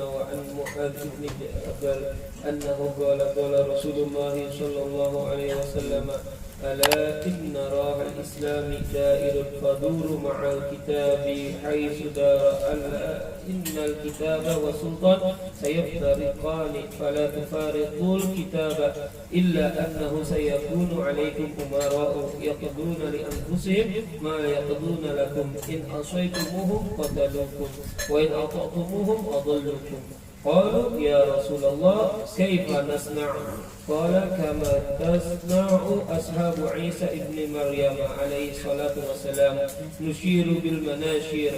وعن معاذ بن جبل أنه قال قال رسول الله صلى الله عليه وسلم ألا إن راح الإسلام دائر فدور مع الكتاب حيث دار ألا إن الكتاب والسلطان سيفترقان فلا تفارقوا الكتاب إلا أنه سيكون عليكم أمراء يقضون لأنفسهم ما يقضون لكم إن عصيتموهم قتلوكم وإن أطعتموهم أضلوكم قالوا يا رسول الله كيف نصنع قال كما تصنع أصحاب عيسى ابن مريم عليه الصلاة والسلام نشير بالمناشير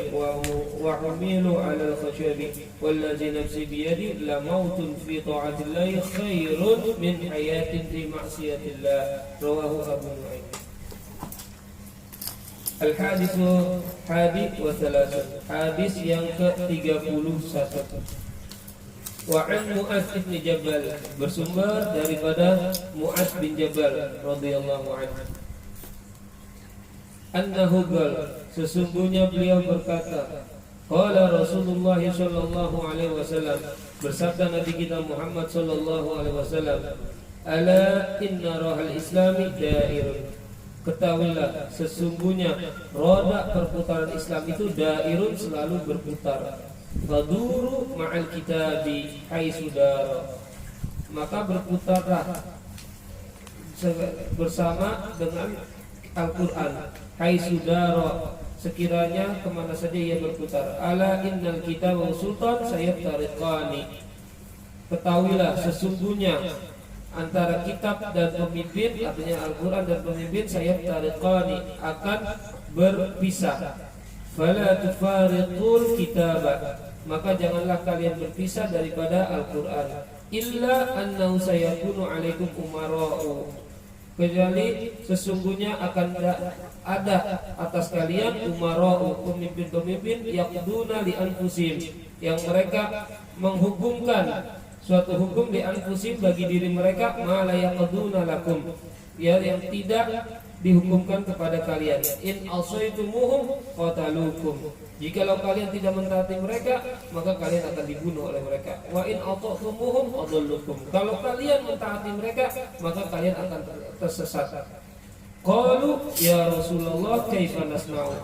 وحميل على الخشب والذي نفسي بيدي لموت في طاعة الله خير من حياة في معصية الله رواه أبو نعيم. Al-hadis hadi wa thalathun, hadis yang ke-31. Wa an Mu'adz bin Jabal, bersumber daripada Mu'adz bin Jabal radhiyallahu anhu. Annahu qala, sesungguhnya beliau berkata, qala Rasulullah sallallahu alaihi wasallam, bersabda Nabi kita Muhammad sallallahu alaihi wasallam, ala inna rahal islami dairun. Ketahuilah sesungguhnya roda perputaran Islam itu dairun, selalu berputar. Faduru ma'al kitabi haitsu dara, maka berputarlah bersama dengan Al-Quran haitsu dara, sekiranya kemana saja ia berputar. Ala innal kitaba wa sultan sayaftariqani, ketahuilah sesungguhnya antara kitab dan pemimpin, artinya Al-Quran dan pemimpin, sayaftariqani, akan berpisah. Fala tufariqul kitaba, maka janganlah kalian berpisah daripada Al-Quran. Illa annahu sayakunu alaikum umara'u, kecuali sesungguhnya akan ada atas kalian umara'u, pemimpin-pemimpin, yaqduna li anfusihim, yang mereka menghukumkan suatu hukum di anfusim, bagi diri mereka, ma la yaqduna lakum, ya, yang tidak dihukumkan kepada kalian. In asaitumuhum qatalukum, jikalau kalian tidak mentaati mereka, maka kalian akan dibunuh oleh mereka. Wa in ata'tumuhum adallukum, kalau kalian mentaati mereka, maka kalian akan tersesat. Qalu ya Rasulullah kaifa nasna'u,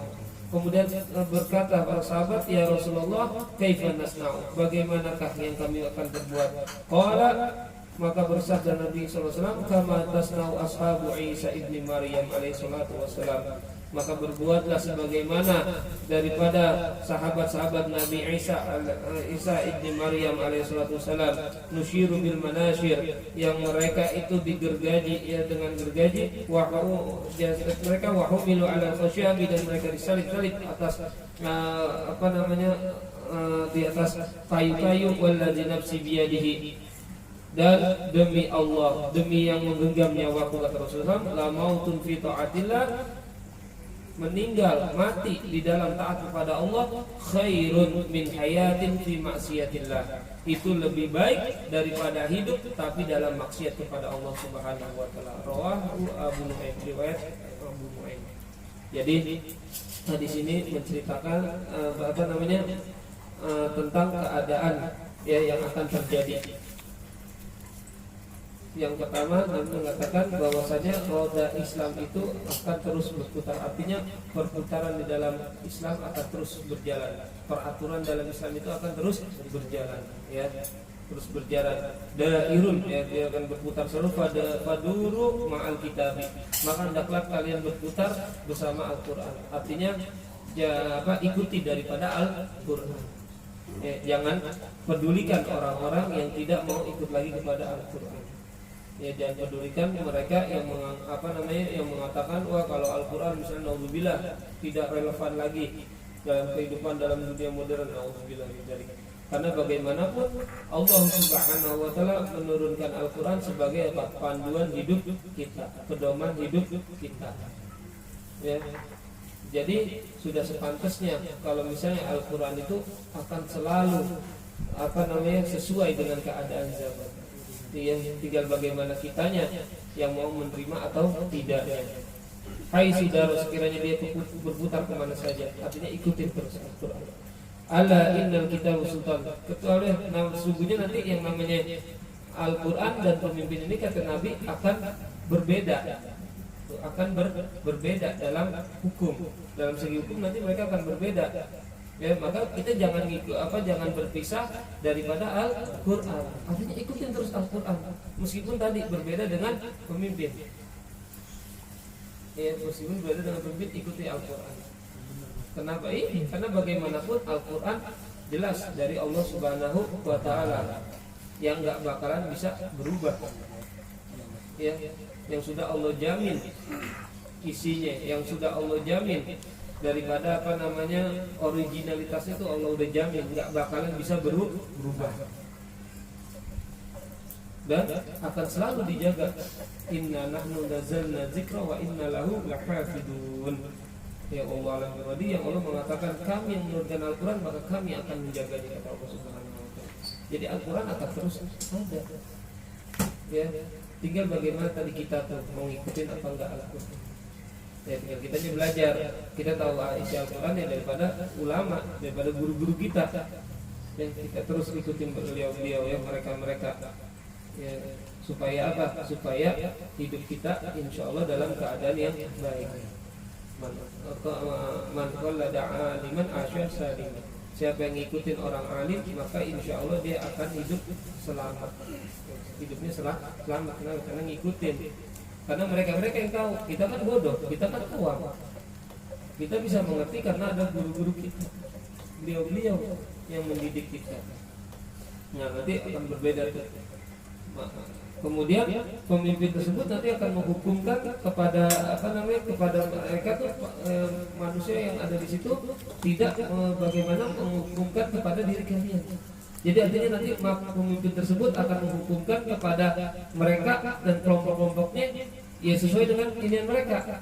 kemudian berkata para sahabat, ya Rasulullah kaifa nasna'u, bagaimanakah yang kami akan berbuat? Qala, maka bersabda Nabi SAW, kama tasna'u ashabu Isa ibni Maryam alaihi salatu wassalam, maka berbuatlah sebagaimana daripada sahabat-sahabat Nabi Isa ibni Maryam alaihi salatu wassalam, nusyiru bil manashir, yang mereka itu digergaji, ya, dengan gergaji, mereka wahumilu ala khasyabi, dan mereka disalib-salib atas di atas kayu-kayu, walladzi nafsi biyadihi, dan demi Allah, demi yang menggenggam nyawaku, kata Rasulullah, la mautun fi taatillah, meninggal mati di dalam taat kepada Allah, khairun min hayatin fi maksiatillah, itu lebih baik daripada hidup tapi dalam maksiat kepada Allah Subhanahu wa taala. Rawahu Abu Nu'aim, riwayat Abu Nu'aim. Jadi di sini menceritakan tentang keadaan, ya, yang akan terjadi. Yang pertama, Nabi mengatakan bahwasanya roda Islam itu akan terus berputar, artinya perputaran di dalam Islam akan terus berjalan. Peraturan dalam Islam itu akan terus berjalan, ya, terus berjalan. Dairun, ya, dia akan berputar selalu. Faduru ma'al kitabi, maka hendaklah kalian berputar bersama Al-Quran. Artinya, ya, ikuti daripada Al-Quran. Ya, jangan pedulikan orang-orang yang tidak mau ikut lagi kepada Al-Quran. Ya, jangan pedulikan mereka yang yang mengatakan, wah, kalau Al-Quran misalnya naudzubillah tidak relevan lagi dalam kehidupan dalam dunia modern, naudzubillah dari. Karena bagaimanapun Allah Subhanahu wa taala menurunkan Al-Quran sebagai panduan hidup kita, pedoman hidup kita. Ya. Jadi sudah sepantasnya kalau misalnya Al-Quran itu akan selalu sesuai dengan keadaan zaman. Yang tinggal bagaimana kitanya yang mau menerima atau tidaknya. Hai sidaro, sekiranya dia berputar kemana saja, artinya ikutin terus Al-Quran. Ala innal kitab sultan. Kecuali sesungguhnya nanti yang namanya Al-Quran dan pemimpin ini kata Nabi akan berbeda, berbeda dalam hukum, dalam segi hukum nanti mereka akan berbeda. Ya, maka kita jangan jangan berpisah daripada Al-Quran. Artinya ikutin terus Al-Quran, meskipun tadi berbeda dengan pemimpin. Ya, meskipun berbeda dengan pemimpin, ikuti Al-Quran. Kenapa ini? Karena bagaimanapun Al-Quran jelas dari Allah Subhanahu wa Ta'ala, yang nggak bakalan bisa berubah. Ya, yang sudah Allah jamin isinya, yang sudah Allah jamin daripada originalitasnya itu Allah udah jamin nggak bakalan bisa berubah dan akan selalu dijaga. Inna nahnu nazzalna dzikra wa inna lahu lahafidun. Ya Allah yang Allah mengatakan kami yang menurunkan Al-Quran maka kami akan menjaganya, kata Allah Subhanahu wa Ta'ala. Jadi Al-Quran akan terus ada. Ya, tinggal bagaimana tadi kita tuh mau ngikutin apa enggak Al-Quran. Ya, tinggal kita belajar. Kita tahu isi Al-Quran ya daripada ulama, daripada guru-guru kita. Dan kita terus ikutin beliau-beliau yang mereka. Ya, supaya apa? Supaya hidup kita insya Allah dalam keadaan yang baik. Man qallada aliman asyar salim. Siapa yang ngikutin orang alim maka insya Allah dia akan hidup selamat. Hidupnya selamat karena ngikutin. Karena mereka yang tahu. Kita kan bodoh, kita kan awam. Kita bisa mengerti karena ada guru-guru kita, beliau-beliau yang mendidik kita. Nah, nanti akan berbeda tuh. Kemudian pemimpin tersebut nanti akan menghukumkan kepada kepada mereka tuh manusia yang ada di situ tidak bagaimana menghukumkan kepada diri kalian. Jadi artinya nanti pemimpin tersebut akan menghukumkan kepada mereka dan kelompok-kelompoknya ya sesuai dengan keinginan mereka.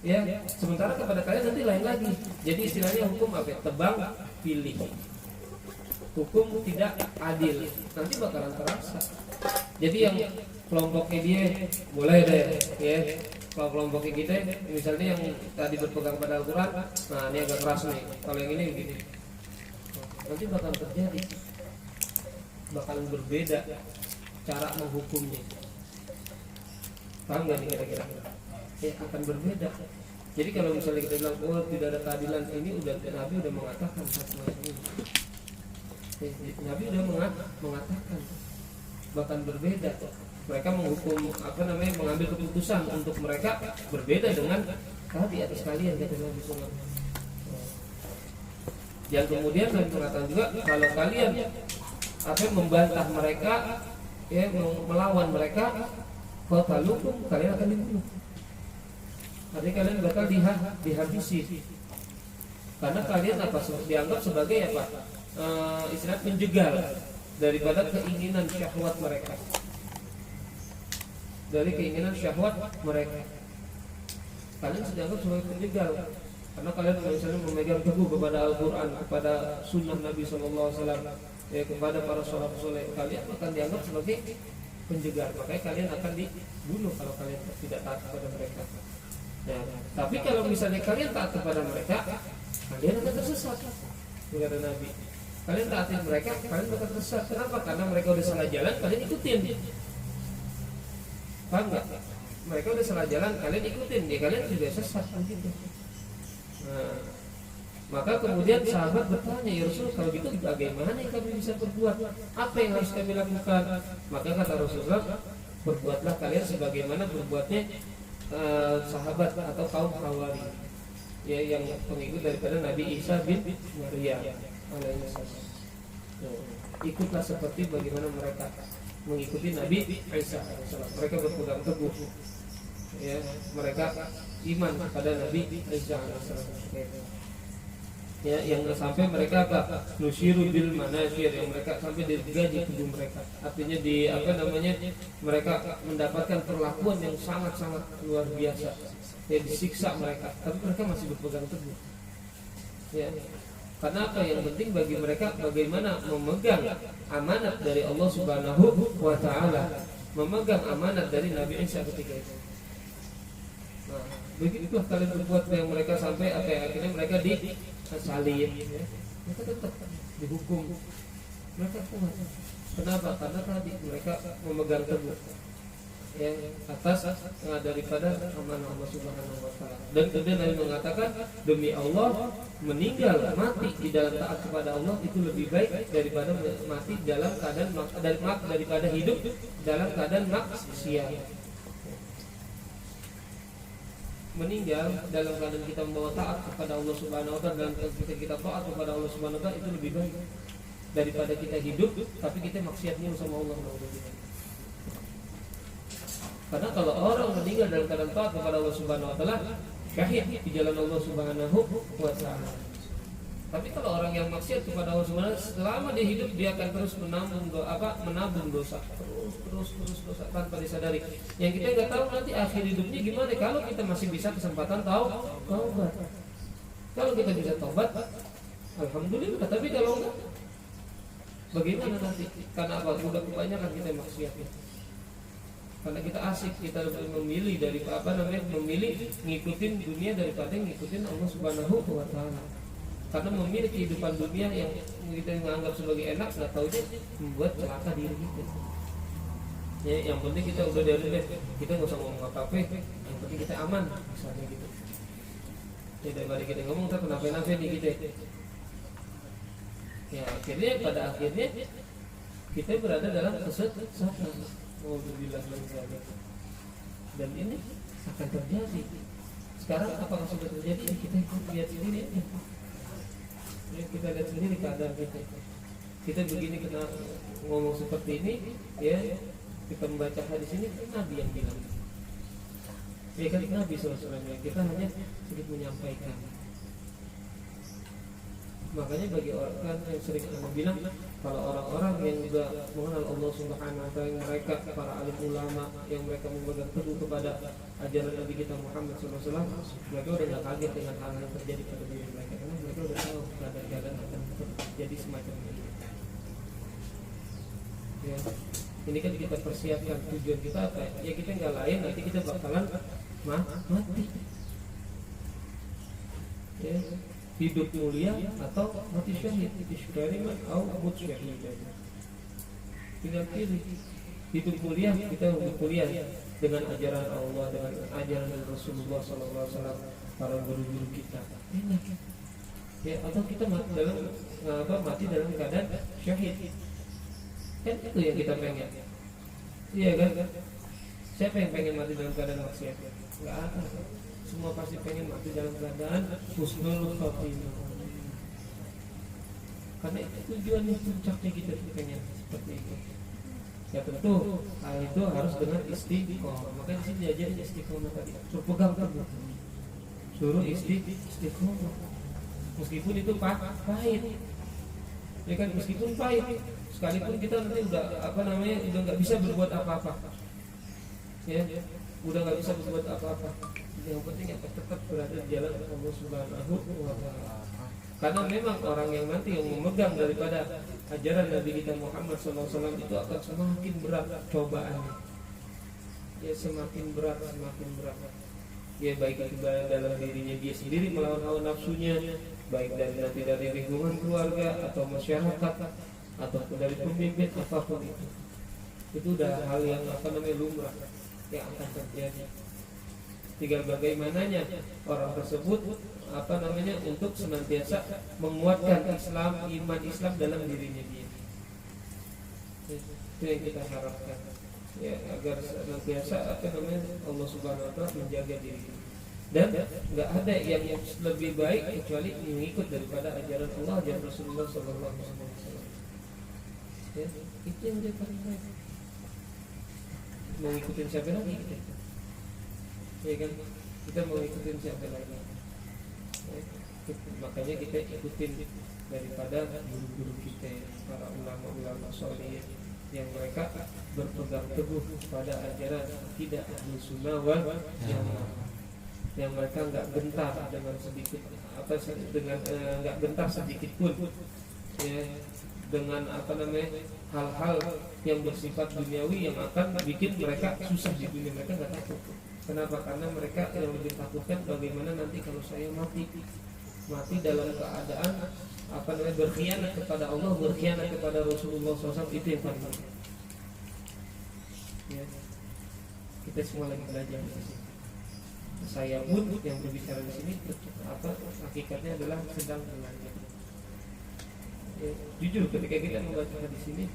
Ya, sementara kepada kalian nanti lain lagi. Jadi istilahnya hukum apa? Tebang pilih. Hukum tidak adil. Nanti bakalan terasa. Jadi yang kelompoknya dia boleh deh, ya. Kalau kelompoknya kita, misalnya yang tadi berpegang pada Al-Quran, nah ini agak keras nih. Kalau yang ini begini, nanti bakal terjadi, bakalan berbeda cara menghukumnya. Paham nggak nih kira-kira? Ya akan berbeda. Jadi kalau misalnya kita bilang, oh tidak ada keadilan, ini udah Nabi udah mengatakan semua ini. Nabi udah mengatakan. Bahkan berbeda. Mereka menghukum mengambil keputusan untuk mereka berbeda dengan tadi atas kalian, kata Nabi SAW. Yang kemudian Nabi mengatakan juga kalau kalian membantah mereka, ya melawan mereka, qatalukum, kalian akan dibunuh. Artinya kalian bakal dihabisi. Karena kalian dianggap sebagai istilah penjegal daripada keinginan syahwat mereka. Dari keinginan syahwat mereka, kalian dianggap sebagai penjegal. Karena kalian misalnya memegang teguh kepada Al-Quran, kepada Sunnah Nabi SAW, ya, kepada para sahabat soleh, kalian akan dianggap sebagai penjegal. Makanya kalian akan dibunuh kalau kalian tidak taat kepada mereka. Ya, tapi kalau misalnya kalian taat kepada mereka, kalian akan tersesat. Kata Nabi, kalian taatin mereka, kalian bakal tersesat. Kenapa? Karena mereka udah salah jalan, kalian ikutin. Paham nggak? Mereka udah salah jalan, kalian ikutin, ya kalian juga sesat gitu. Nah, maka kemudian sahabat bertanya, ya Rasul, kalau gitu bagaimana yang kami bisa berbuat? Apa yang harus kami lakukan? Maka kata Rasulullah, berbuatlah kalian sebagaimana berbuatnya sahabat atau kaum Hawari, ya, yang pengikut daripada Nabi Isa bin Maryam alaihissalam. Ikutlah seperti bagaimana mereka mengikuti Nabi Isa alaihissalam. Mereka berpegang teguh, ya, mereka iman kepada Nabi Isa alaihissalam. Ya, yang sampai mereka nusyiru bil manasir, yang mereka sampai digaji tubuh mereka. Artinya mereka mendapatkan perlakuan yang sangat-sangat luar biasa. Ya, disiksa mereka, tapi mereka masih berpegang teguh. Ya. Karena apa yang penting bagi mereka bagaimana memegang amanat dari Allah Subhanahu wa Ta'ala, memegang amanat dari Nabi Isa ketika itu. Nah, begitulah kalian berbuat yang mereka sampai akhirnya mereka disalib, ya. mereka tetap dihukum. Mereka kuat. Kenapa? Karena tadi mereka memegang teguh yang atas daripada amanah Allah Subhanahu wa taala. Dan kemudian Nabi mengatakan, demi Allah, meninggal mati di dalam taat kepada Allah itu lebih baik daripada mati dalam keadaan daripada hidup dalam keadaan maksiat. Meninggal dalam keadaan kita membawa taat kepada Allah Subhanahu wa taala, dalam keadaan kita taat kepada Allah Subhanahu wa taala itu lebih baik daripada kita hidup tapi kita maksiatnya sama Allah. Karena kalau orang meninggal dalam keadaan taat kepada Allah Subhanahu wa taala, syahid di jalan Allah Subhanahu wa taala. Tapi kalau orang yang maksiat kepada Allah Subhanahu wa taala, selama dia hidup dia akan terus menabung dosa, terus dosa tanpa disadari. Yang kita nggak tahu nanti akhir hidupnya gimana. Kalau kita masih bisa kesempatan taubat. Kalau kita bisa taubat, alhamdulillah. Tapi kalau enggak, bagaimana nanti? Karena apa? Udah kebanyakan kita maksiat. Karena kita asik, kita lebih memilih memilih ngikutin dunia daripada ngikutin Allah Subhanahu wa taala. Karena memilih kehidupan dunia yang kita menganggap sebagai enak, nggak tahu dia membuat celaka diri kita. Ya, yang penting kita udah dari deh, kita nggak usah ngomong apa-apa, yang penting kita aman, misalnya gitu. Ya, daripada kita ngomong kita kenapa-napa nih kita. Ya, pada akhirnya kita berada dalam kesesatan. Dan ini akan terjadi. Sekarang apakah sudah terjadi? Kita lihat sendiri. Kita lihat sendiri keadaan kita begini kena ngomong seperti ini, ya kita membaca hadis ini, Nabi yang bilang. Ya kan Nabi SAW, kita hanya sedikit menyampaikan. Makanya bagi orang kan yang sering bilang, kalau orang-orang yang juga mengenal Allah Subhanahu wa taala, mereka para alim ulama yang mereka memegang teguh kepada ajaran Nabi kita Muhammad SAW, mereka udah nggak kaget dengan hal yang terjadi pada diri mereka, karena mereka udah tahu keadaan akan terjadi semacam ini. Ya, ini kan kita persiapkan tujuan kita apa? Ya kita nggak lain, nanti kita bakalan mati. Ya. Hidup mulia atau mati syahid, isyariman atau mut syahid. Tinggal pilih. Hidup mulia, kita hidup mulia dengan ajaran Allah, dengan ajaran Rasulullah SAW, para guru-guru kita. Enak. Ya, atau kita mati dalam keadaan syahid. Kan itu yang kita pengen. Iya kan? Siapa yang pengen mati dalam keadaan maksiat? Enggak ada. Semua pasti pengen mati dalam keadaan husnul khotimah. Karena itu tujuannya, puncaknya kita pengen seperti itu. Ya tentu hal itu harus dengan istiqomah. Makanya di sini diajarin istiqomah tadi. Suruh pegang kan, suruh istiqomah. Meskipun itu pahit, ya kan, meskipun pahit, sekalipun kita nanti udah udah nggak bisa berbuat apa-apa, ya, udah nggak bisa berbuat apa-apa. Yang penting tetap berada di jalan Allah Subhanahu wa taala. Karena memang orang yang nanti yang memegang daripada ajaran Nabi kita Muhammad SAW itu akan semakin berat cobaannya. Ya semakin berat. Ya baik itu dalam dirinya dia sendiri melawan hawa nafsunya, baik dari lingkungan keluarga atau masyarakat ataupun dari pemimpin apapun itu. Itu udah hal yang lumrah yang akan terjadi. Tinggal bagaimananya orang tersebut untuk senantiasa menguatkan iman Islam dalam dirinya dia. Itu yang kita harapkan, ya, agar senantiasa Allah Subhanahu wa taala menjaga diri. Dan nggak ada yang lebih baik kecuali mengikut daripada ajaran Allah, ajaran Rasulullah SAW. Ya, itu yang dia paling baik. Mau ngikutin siapa lagi kita? Ya kan, kita mau ikutin siapa lagi? Ya, makanya kita ikutin daripada guru-guru kita, para ulama-ulama soleh yang mereka berpegang teguh pada ajaran tidak Ahlus Sunnah wal Jamaah, yang mereka nggak gentar dengan sedikit nggak gentar sedikit pun, ya, dengan hal-hal yang bersifat duniawi yang akan bikin mereka susah di dunia. Mereka nggak takut. Kenapa? Karena mereka yang lebih takutkan bagaimana nanti kalau saya mati dalam keadaan berkhianat kepada Allah, berkhianat kepada Rasulullah SAW, itu yang paling penting. Ya. Kita semua lagi belajar di sini. Saya pun yang berbicara di sini hakikatnya adalah sedang belajar. Ya, jujur ketika kita membaca hadis ini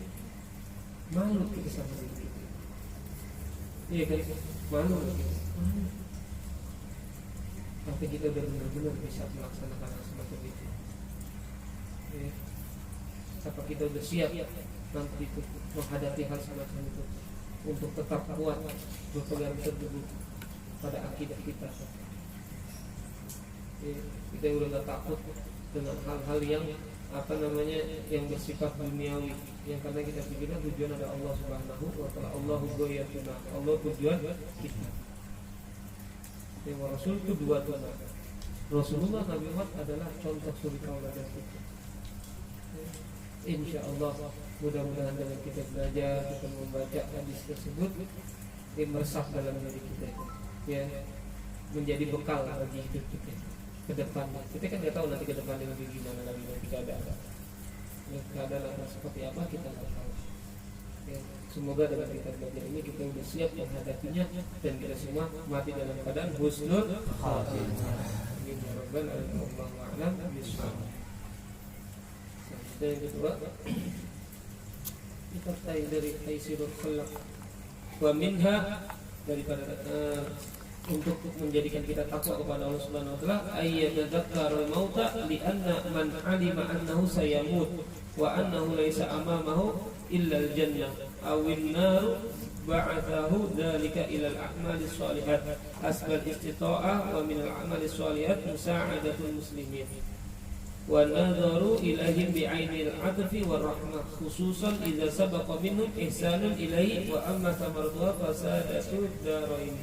malu kita sama diri kita. Iya kan, malu kita. Tapi kita udah benar-benar bisa melaksanakan hal semacam itu. Ya. Apa kita udah siap nanti itu menghadapi hal semacam itu untuk tetap kuat berpegang teguh pada akidah kita. Ya. Kita udah gak takut dengan hal-hal yang yang bersifat duniawi, yang karena kita pikirkan tujuan ada Allah Subhanahu wa taala. Allahu ghayatuna, Allah tujuan kita. Yang Rasul itu dua tujuan. Rasulullah Nabi Muhammad adalah contoh suri tauladan kita. Insya Allah mudah-mudahan dengan kita belajar, kita membaca hadis tersebut, meresap dalam diri kita, ya, menjadi bekal bagi hidup kita ke depan. Kita kan nggak tahu nanti ke depan lebih gimana lagi nanti keadaan. Ya, keadaan akan seperti apa kita nggak tahu. Ya, semoga dengan kita belajar ini kita sudah siap menghadapinya dan kita semua mati dalam keadaan husnul khatimah. Amin ya rabbal alamin. Wallahu a'lam bishawab. Dan yang kedua, kita tahu dari Taisirul Khalaq wa minha, daripada untuk menjadikan kita takwa kepada Allah Subhanahu wa taala, ayyatadzakkarul mauta li anna man alima annahu sayamut wa annahu laisa amamahu illa al-jannah awin nar ba'athahu dzalika ila al-a'mali shalihat asbal istita'ah wa min al-a'mali shalihat musa'adatul muslimin wa nadharu ilaihim bi'ainil 'atfi war rahmah khususan idza sabaqa minhum ihsanun ilaihi wa amma samaratuha fasadatud darain.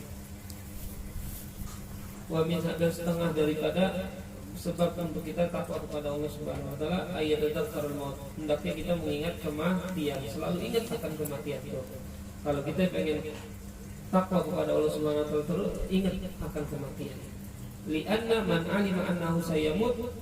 Wa min hadza setengah daripada sebab untuk kita takwa kepada Allah Subhanahu wa taala ayat tadzakkarul maut, hendaknya kita mengingat kematian, selalu ingat akan kematian itu. Kalau kita pengen takwa kepada Allah Subhanahu wa taala terus ingat akan kematian. Li'anna man 'alima annahu sayamut,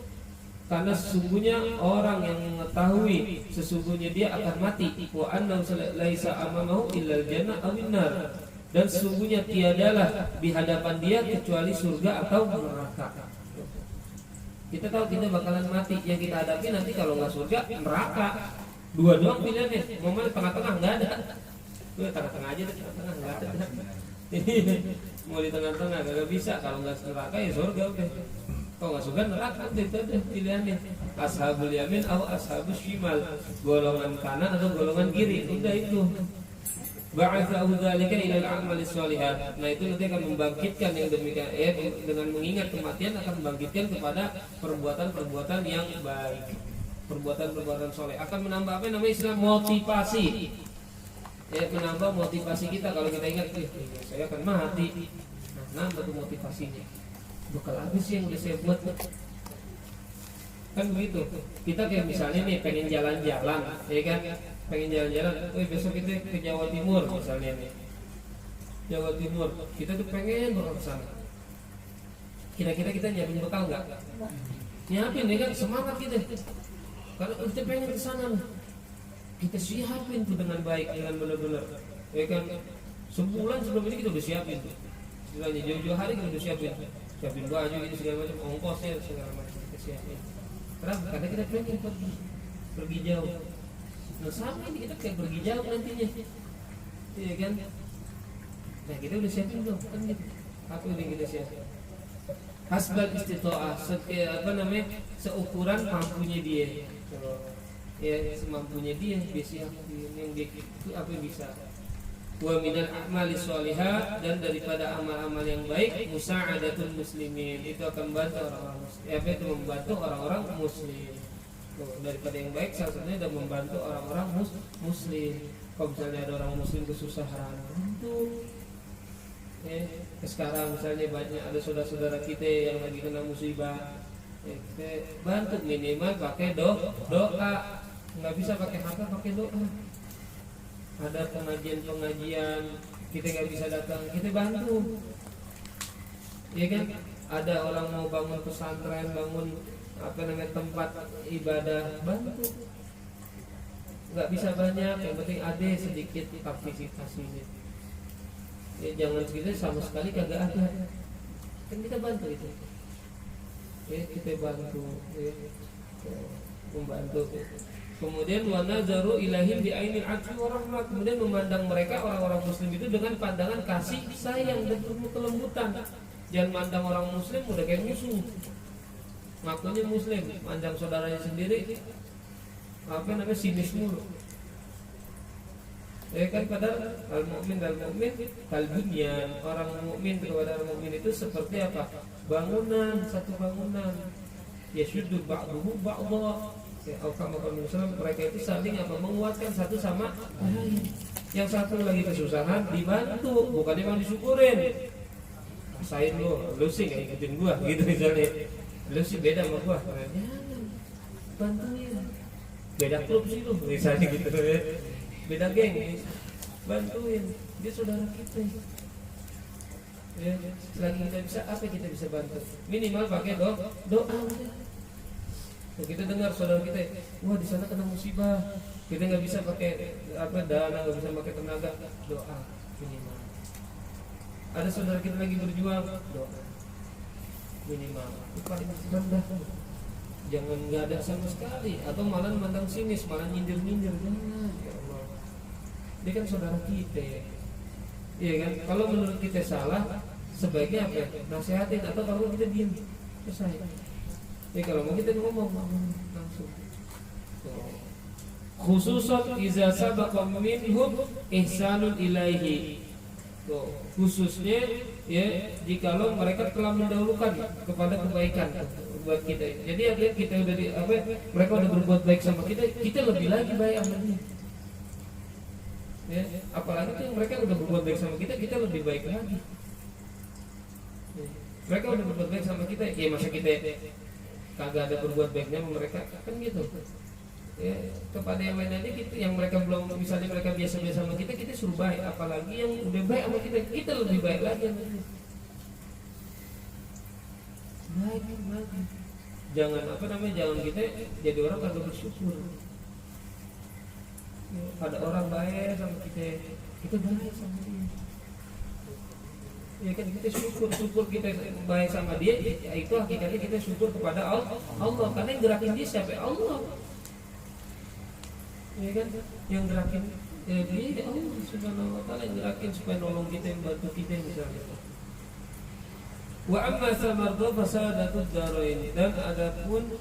karena sesungguhnya orang yang mengetahui sesungguhnya dia akan mati, wa annahu laisa amamahu illal jannah awin nar, dan sesungguhnya tiadalah di hadapan dia kecuali surga atau neraka. Kita tahu kita bakalan mati, yang kita hadapi nanti kalau nggak surga neraka. Dua doang pilihannya, mau mana tengah-tengah nggak ada. Tengah-tengah aja deh, tengah-tengah nggak ada. Mau di tengah-tengah nggak bisa, kalau nggak neraka ya surga udah. Kalau nggak surga neraka, itu ada pilihannya. Ashabul yamin atau ashabus shimal, golongan kanan atau golongan kiri, udah itu. Ba'athahu dzalika ila al-a'mali shalihat. Nah itu nanti akan membangkitkan yang demikian, dengan mengingat kematian akan membangkitkan kepada perbuatan-perbuatan yang baik, perbuatan-perbuatan soleh, akan menambah apa yang namanya istilah motivasi. Ya, menambah motivasi kita kalau kita ingat, saya akan mati. Nah, nambah tuh motivasinya. Bekal apa sih yang udah saya buat? Kan begitu. Kita kayak misalnya nih pengen jalan-jalan, ya kan? Pengen jalan-jalan, besok kita ke Jawa Timur misalnya nih, Jawa Timur, kita tuh pengen banget ke sana. Kira-kira kita nyiapin bekal nggak? Nyiapin ya kan, semangat kita. Kalau kita pengen ke sana, kita siapin tuh dengan baik, dengan benar-benar, ya kan? Sebulan sebelum ini kita udah siapin tuh. Istilahnya jauh-jauh hari kita udah siapin baju gitu segala macam, ongkosnya segala macam kita siapin. Kenapa? Karena kita pengen pergi jauh. Nah sama ini kita kayak pergi jauh nantinya, iya kan? Nah kita udah siapin dong, kan gitu. Apa yang kita siapin? Hasbal istita'ah, seukuran mampunya dia. Ya semampunya dia siapin yang dia itu apa yang bisa. Wa minal a'mali sholihat, dan daripada amal-amal yang baik musa'adatul muslimin, itu akan membantu orang-orang muslim. Itu membantu orang-orang muslim. Daripada yang baik salah satunya dan membantu orang-orang muslim. Kalau misalnya ada orang muslim kesusahan, bantu. Sekarang misalnya banyak ada saudara-saudara kita yang lagi kena musibah, kita bantu minimal pakai doa. Nggak bisa pakai harta, pakai doa. Ada pengajian kita nggak bisa datang, kita bantu. Ya kan? Ada orang mau bangun pesantren, bangun tempat ibadah, bantu. Nggak bisa banyak, yang penting ada sedikit partisipasinya. Ya, jangan segitu sama sekali kagak ada. Kan kita bantu itu. Ya, kita bantu, ya, membantu. Kemudian wa nazaru ilahim bi ainil atfi wa rahmah. Kemudian memandang mereka orang-orang muslim itu dengan pandangan kasih sayang dan penuh kelembutan. Jangan mandang orang muslim udah kayak musuh. Ngakunya muslim, mandang saudaranya sendiri sinis mulu. Ya kan, padahal al-mu'min kal bunyan. Orang mukmin kepada orang mukmin itu seperti apa? Bangunan, satu bangunan. Yashuddu ba'duhu ba'dha. Ya, mereka itu saling menguatkan satu sama lain. Yang satu lagi kesusahan dibantu, bukan emang disyukurin. Rasain lu sih gak ikutin gua gitu misalnya. Lu sih beda sama gua. Jangan, bantuin. Beda klub sih lu misalnya gitu ya. Beda geng, bantuin. Dia saudara kita. Ya, selagi kita bisa, apa kita bisa bantu? Minimal pakai doa. Kita dengar saudara kita, wah di sana kena musibah, kita nggak bisa pakai dana, nggak bisa pakai tenaga, doa minimal. Ada saudara kita lagi berjuang, doa minimal. Itu paling rendah. Jangan nggak ada sama sekali, atau malah mandang sinis, malah nyindir, jangan. Ya Allah, dia kan saudara kita, ya. Iya kan? Kalau menurut kita salah, sebaiknya apa? Nasihatin, atau kalau kita diam, selesai. Ya kalau mau kita ngomong langsung. Khususan iza sabaqa minhum ihsanun ilaihi. Khususnya ya jikalau mereka telah mendahulukan kepada kebaikan buat kita. Jadi akhirnya kita udah mereka udah berbuat baik sama kita, kita lebih lagi baik sama dia. Ya, apalagi tuh mereka udah berbuat baik sama kita, kita lebih baik lagi. Ya, mereka udah berbuat baik sama kita, ya masa kita kagak ada berbuat baiknya sama mereka, kan gitu. Ya, kepada yang lain aja kita, yang mereka belum, misalnya mereka biasa-biasa sama kita, kita suruh baik, apalagi yang udah baik sama kita, kita lebih baik lagi sama dia. Baik lagi. Jangan jangan kita jadi orang kagak bersyukur. Ya, ada orang baik sama kita, kita baik sama dia. Ya kan kita syukur kita baik sama dia, ya itu hakikatnya kita syukur kepada Allah, karena yang gerakin dia siapa? Allah. Ya kan, yang gerakin dia Allah Subhanahu wa taala, yang gerakin supaya nolong kita, membantu kita misalnya. Wa amma samardu fasadatud darain, dan adapun